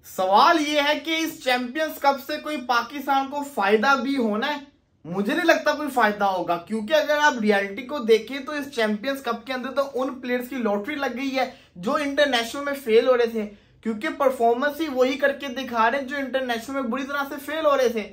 सवाल ये है कि इस चैंपियंस कप से कोई पाकिस्तान को फायदा भी होना है। मुझे नहीं लगता कोई फायदा होगा, क्योंकि अगर आप रियलिटी को देखें तो इस चैंपियंस कप के अंदर तो उन प्लेयर्स की लॉटरी लग गई है जो इंटरनेशनल में फेल हो रहे थे, क्योंकि परफॉर्मेंस ही वही करके दिखा रहे हैं जो इंटरनेशनल में बुरी तरह से फेल हो रहे थे।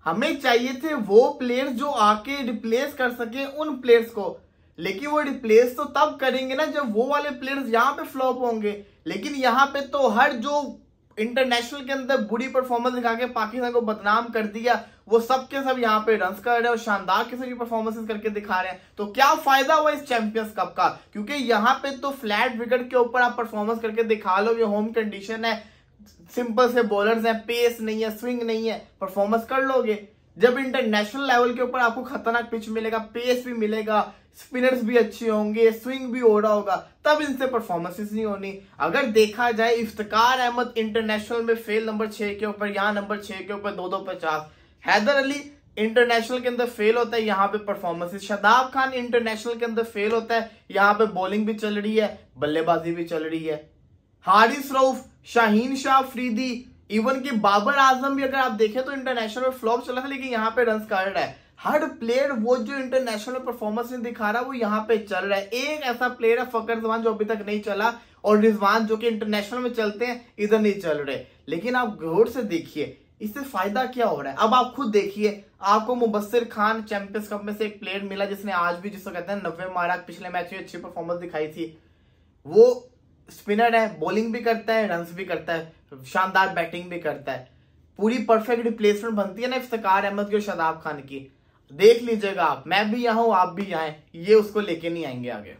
हमें चाहिए थे वो प्लेयर्स जो आके रिप्लेस कर सके उन प्लेयर्स को, लेकिन वो रिप्लेस तो तब करेंगे ना जब वो वाले प्लेयर्स यहाँ पे फ्लॉप होंगे। लेकिन यहाँ पे तो हर जो इंटरनेशनल के अंदर बुरी परफॉर्मेंस दिखा के पाकिस्तान को बदनाम कर दिया, वो सब के सब यहाँ पे रन्स कर रहे हैं और शानदार किस्म की परफॉर्मेंसेस करके दिखा रहे हैं। तो क्या फायदा हुआ इस चैंपियंस कप का, क्योंकि यहाँ पे तो फ्लैट विकेट के ऊपर आप परफॉर्मेंस करके दिखा लो, ये होम कंडीशन है, सिंपल से बॉलर्स हैं, पेस नहीं है, स्विंग नहीं है, परफॉर्मेंस कर लोगे। जब इंटरनेशनल लेवल के ऊपर आपको खतरनाक पिच मिलेगा, पेस भी मिलेगा, स्पिनर्स भी अच्छे होंगे, स्विंग भी हो रहा होगा, तब इनसे परफॉर्मेंसेस नहीं होनी। अगर देखा जाए इफ्तिकार अहमद इंटरनेशनल में फेल नंबर 6 के ऊपर, यहाँ नंबर 6 के ऊपर 2-2 50, हैदर अली इंटरनेशनल के अंदर फेल होता है, यहाँ पे परफॉर्मेंसेस, शादाब खान इंटरनेशनल के अंदर फेल होता है, यहाँ पे बॉलिंग भी चल रही है, बल्लेबाजी भी चल रही है। हारिस रऊफ, शाहीन शाह अफरीदी, इवन कि बाबर आजम भी अगर आप देखें तो इंटरनेशनल में फ्लॉप चला था, लेकिन यहाँ पे रन कर रहा है। हर प्लेयर वो जो इंटरनेशनल में परफॉर्मेंस नहीं दिखा रहा वो यहाँ पे चल रहा है। एक ऐसा प्लेयर है फकर जमान जो अभी तक नहीं चला, और रिजवान जो कि इंटरनेशनल में चलते हैं इधर नहीं चल रहे। लेकिन आप गौर से देखिए इससे फायदा क्या हो रहा है। अब आप खुद देखिए, आपको मुबस्सिर खान चैंपियंस कप में से एक प्लेयर मिला जिसने आज भी, जिसको कहते हैं 90 मारा, पिछले मैच में अच्छी परफॉर्मेंस दिखाई थी। वो स्पिनर है, बॉलिंग भी करता है, रन्स भी करता है, शानदार बैटिंग भी करता है। पूरी परफेक्ट रिप्लेसमेंट बनती है ना इफ्तिकार अहमद की और शादाब खान की। देख लीजिएगा आप, मैं भी यहाँ हूं, आप भी यहाँ हैं, ये उसको लेके नहीं आएंगे आगे,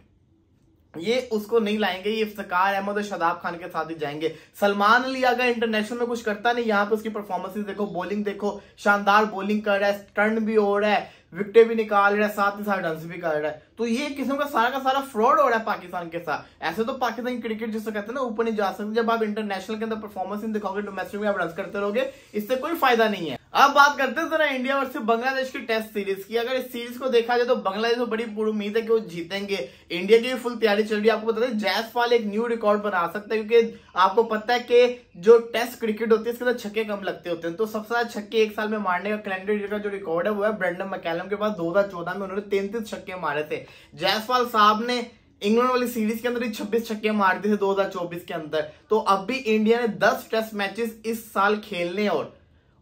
ये उसको नहीं लाएंगे, ये इफ्तिकार अहमद और शादाब खान के साथ ही जाएंगे। सलमान अली अगर इंटरनेशनल में कुछ करता नहीं, यहाँ पे उसकी परफॉर्मेंसेस देखो, बॉलिंग देखो, शानदार बॉलिंग कर रहा है, टर्न भी हो रहा है, विकेटें भी निकाल रहा है, साथ ही साथ रन्स भी कर रहा है। तो ये किस्म का सारा फ्रॉड हो रहा है पाकिस्तान के साथ। ऐसे तो पाकिस्तान क्रिकेट जिसको कहते हैं ना ऊपर नहीं जा सकते, जब आप इंटरनेशनल के अंदर परफॉर्मेंस नहीं दिखाओगे, डोमेस्टिक में आप रन करते रहोगे, इससे कोई फायदा नहीं है। अब बात करते हैं जरा इंडिया वर्सेस बांग्लादेश की टेस्ट सीरीज की। अगर इस सीरीज को देखा जाए तो बांग्लादेश को बड़ी पूरी उम्मीद है कि वो जीतेंगे। इंडिया की फुल तैयारी चल रही है। आपको बता दें जायसवाल एक न्यू रिकॉर्ड बना सकता है, क्योंकि आपको पता है कि जो टेस्ट क्रिकेट होती है इसके अंदर छक्के कम लगते होते हैं, तो सबसे ज्यादा छक्के एक साल में मारने का कैलेंडर का जो रिकॉर्ड है वो है ब्रेंडन मैकलम के पास। 2014 में उन्होंने 33 छक्के मारे थे। जायसवाल साहब ने इंग्लैंड वाली सीरीज के अंदर ही 26 छक्के मार दिए थे 2024 के अंदर। तो अब भी इंडिया ने 10 टेस्ट मैचेस इस साल खेलने,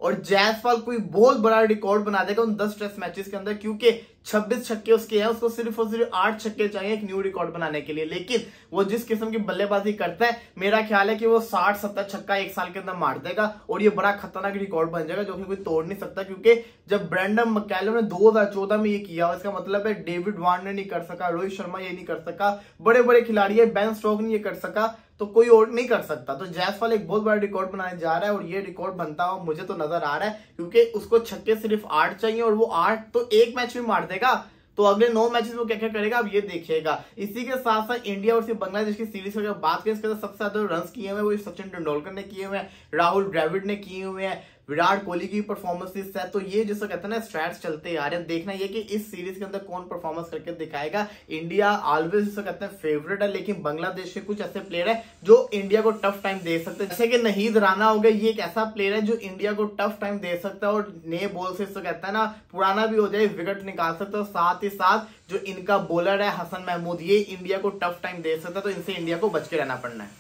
और जायसवाल कोई बहुत बड़ा रिकॉर्ड बना देगा उन 10 टेस्ट मैचेस के अंदर, क्योंकि 26 छक्के उसके हैं, उसको सिर्फ और सिर्फ 8 छक्के चाहिए एक न्यू रिकॉर्ड बनाने के लिए। लेकिन वो जिस किस्म की बल्लेबाजी करता है, मेरा ख्याल है कि वो 60-70 छक्का एक साल के अंदर मार देगा, और ये बड़ा खतरनाक रिकॉर्ड बन जाएगा जो कि कोई तोड़ नहीं सकता। क्योंकि जब ब्रेंडन मैकलम ने 2014 में ये किया, इसका मतलब है डेविड वार्नर नहीं कर सका, रोहित शर्मा ये नहीं कर सका, बड़े बड़े खिलाड़ी है, बेन स्टोक्स ने ये कर सका, तो कोई और नहीं कर सकता। तो जायसवाल एक बहुत बड़ा रिकॉर्ड बनाने जा रहा है, और ये रिकॉर्ड बनता हुआ मुझे तो नजर आ रहा है, क्योंकि उसको छक्के सिर्फ 8 चाहिए, और वो 8 तो एक मैच में मार देगा। तो अगले 9 मैचेस में क्या क्या करेगा अब ये देखिएगा। इसी के साथ साथ इंडिया और बांग्लादेश की सीरीज की बात करें, इसके अंदर सबसे ज्यादा रन किए हुए वो सचिन तेंदुलकर ने किए हुए हैं, राहुल द्रविड़ ने किए हुए हैं, विराट कोहली की परफॉर्मेंस है। तो ये जिसको कहते हैं ना स्ट्रैट्स चलते आ रहे हैं। देखना ये कि इस सीरीज के अंदर कौन परफॉर्मेंस करके दिखाएगा। इंडिया ऑलवेज जिसको कहते हैं फेवरेट है, लेकिन बांग्लादेश के कुछ ऐसे प्लेयर है जो इंडिया को टफ टाइम दे सकते हैं, जैसे कि नहीद राना हो गया। ये एक ऐसा प्लेयर है जो इंडिया को टफ टाइम दे सकता है, और नए बॉल से इसको कहता है ना पुराना भी हो जाए, विकेट निकाल सकता है। साथ ही साथ जो इनका बॉलर है हसन महमूद, ये इंडिया को टफ टाइम दे सकता है, तो इनसे इंडिया को बच के रहना पड़ना है।